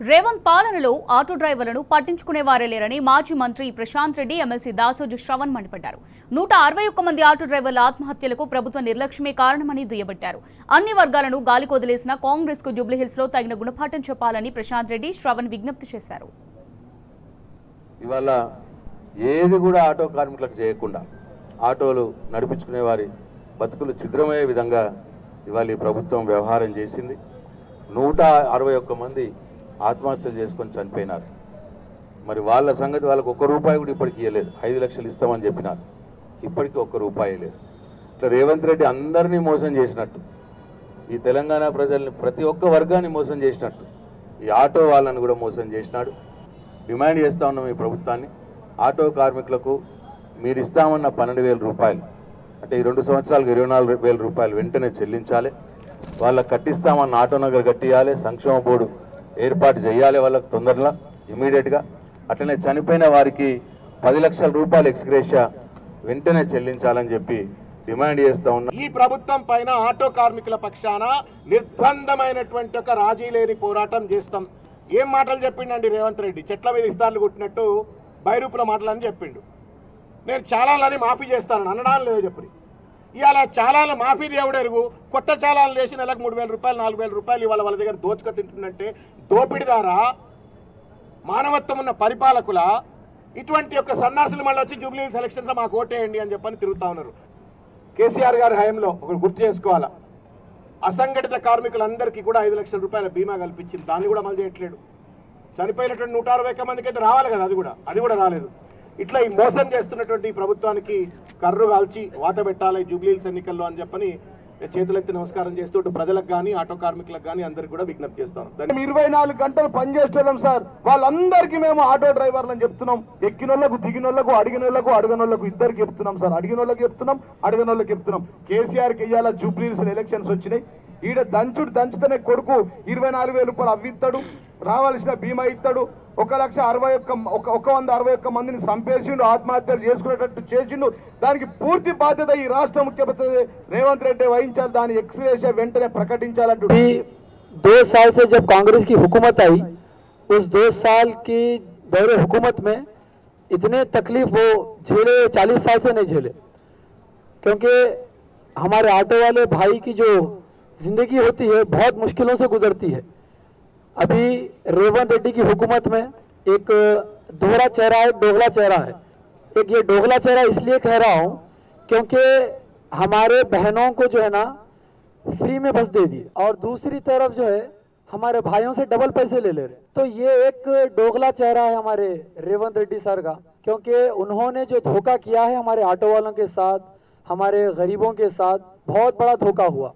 రేవంత్ పాలనలో ఆటో డ్రైవర్లను పట్టించుకునేవారే లేరని మాజీ మంత్రి ప్రశాంత్ రెడ్డి ఎమ్మెల్సీ దాసోజు శ్రవణ్ మండిపడ్డారు. 161 మంది ఆటో డ్రైవర్ల ఆత్మహత్యలకు ప్రభుత్వ నిర్లక్ష్యమే కారణమని దుయ్యబట్టారు. అన్ని వర్గాలను గాలికొదిలేసిన కాంగ్రెస్ కు జూబ్లీహిల్స్ లో తగిన గుణపాఠం చెప్పాలని ప్రశాంత్ రెడ్డి శ్రవణ్ విజ్ఞప్తి చేశారు. ఇవాళ ఏది కూడా ఆటో కార్మికులకు చేయకుండా ఆటోలు నడిపించుకునే వారి బతుకులు ఛిద్రమయ్యే విధంగా ఇవాళ ఈ ప్రభుత్వం వ్యవహారం చేసింది. 161 మంది ఆత్మహత్యలు చేసుకొని చనిపోయినారు. మరి వాళ్ళ సంగతి వాళ్ళకు ₹1 కూడా ఇప్పటికి ఇవ్వలేదు. 5 లక్షలు ఇస్తామని చెప్పినారు, ఇప్పటికీ ₹1 లేదు. ఇట్లా రేవంత్ రెడ్డి అందరినీ మోసం చేసినట్టు, ఈ తెలంగాణ ప్రజల్ని ప్రతి ఒక్క వర్గాన్ని మోసం చేసినట్టు ఈ ఆటో వాళ్ళని కూడా మోసం చేసినాడు. డిమాండ్ చేస్తూ ఉన్నాం ఈ ప్రభుత్వాన్ని, ఆటో కార్మికులకు మీరు ఇస్తామన్న ₹12,000 అంటే ఈ 2 సంవత్సరాలకు ₹24,000 వెంటనే చెల్లించాలి. వాళ్ళకి కట్టిస్తామన్న ఆటో నగర్ కట్టియాలి, సంక్షేమ బోర్డు ఏర్పాటు చేయాలి వాళ్ళకి తొందరగా ఇమీడియట్గా. అట్లనే చనిపోయిన వారికి ₹10 లక్షల ఎక్స్గ్రేషియా వెంటనే చెల్లించాలని చెప్పి డిమాండ్ చేస్తూ ఉన్నాం. ఈ ప్రభుత్వం పైన ఆటో కార్మికుల పక్షాన నిర్బంధమైనటువంటి ఒక రాజీ లేని పోరాటం చేస్తాం. ఏం మాటలు చెప్పిండండి రేవంత్ రెడ్డి? చెట్ల మీద ఇస్తార్లు కొట్టినట్టు బైరూపుల మాటలని చెప్పిండు. నేను చాలాలని మాఫీ చేస్తానని అనడాలు లేదో చెప్పి ఇవాళ చాలాల మాఫీ దేవుడెరుగు. కొత్త చాలాలు వేసి నెలకు ₹3,000 ₹4,000 ఇవాళ వాళ్ళ దగ్గర దోచుక తింటుందంటే దోపిడిదారా, మానవత్వం ఉన్న పరిపాలకుల ఇటువంటి యొక్క సన్నాసులు మళ్ళీ వచ్చి జూబ్లీ సెలక్షన్లో మాకు ఓటేయండి అని చెప్పని తిరుగుతూ ఉన్నారు. కేసీఆర్ గారి హయాంలో ఒకటి గుర్తు చేసుకోవాలా, అసంఘటిత కార్మికులందరికీ కూడా ₹5 లక్షల బీమా కల్పించింది. దాన్ని కూడా అమలు చేయట్లేడు. చనిపోయినటువంటి 161 మందికి అయితే రావాలి కదా, అది కూడా రాలేదు. ఇట్లా ఈ మోసం చేస్తున్నటువంటి ప్రభుత్వానికి కర్రు కాల్చి వాత పెట్టాలి జూబ్లీహిల్స్ ఎన్నికల్లో అని చెప్పని చేతులెత్తి నమస్కారం చేస్తూ ప్రజలకు కానీ ఆటో కార్మికులకు కానీ అందరికి కూడా విజ్ఞప్తి చేస్తాం. 24 గంటలు పనిచేస్తున్నాం సార్, వాళ్ళందరికీ మేము ఆటో డ్రైవర్లు అని చెప్తున్నాం. ఎక్కినోళ్లకు, దిగినోళ్లకు, అడిగినోళ్లకు, అడగనోళ్లకు ఇద్దరికి చెప్తున్నాం సార్. అడిగినోళ్ళకి చెప్తున్నాం, అడగనోళ్ళకి చెప్తున్నాం. కేసీఆర్కి ఇయ్యాల జూబ్లీహిల్స్ ఎలక్షన్స్ వచ్చినాయి. ఈడ దంచుతనే కొడుకు ₹24,000 అవ్విస్తాడు, రావాల్సిన బీమా ఇస్తాడు. 161 మందిని చంపేసిండు, ఆత్మహత్యలు చేసుకునేటట్టు చేసిండు. దానికి పూర్తి బాధ్యత ఈ రాష్ట్ర ముఖ్యమంత్రి రేవంత్ రెడ్డి వహించాలి. దాని ఎక్స్గ్రేషియా వెంటనే ప్రకటించాలంటూ 2 साल से जब कांग्रेस की हुकूमत आई, उस 2 साल की दौरे हुकूमत में इतने तकलीफ वो झेले 40 साल से नहीं झेले, क्योंकि हमारे ऑटो वाले भाई की जो जिंदगी होती है बहुत मुश्किलों से गुजरती है. अभी रेवंत रेड्डी की हुकूमत में एक दोहरा चेहरा है, दोगला चेहरा है. एक ये दोगला चेहरा इसलिए कह रहा हूँ क्योंकि हमारे बहनों को जो है ना फ्री में बस दे दिए, और दूसरी तरफ जो है हमारे भाइयों से डबल पैसे ले रहे. तो ये एक दोगला चेहरा है हमारे रेवंत रेड्डी सर का, क्योंकि उन्होंने जो धोखा किया है हमारे ऑटो वालों के साथ, हमारे गरीबों के साथ बहुत बड़ा धोखा हुआ.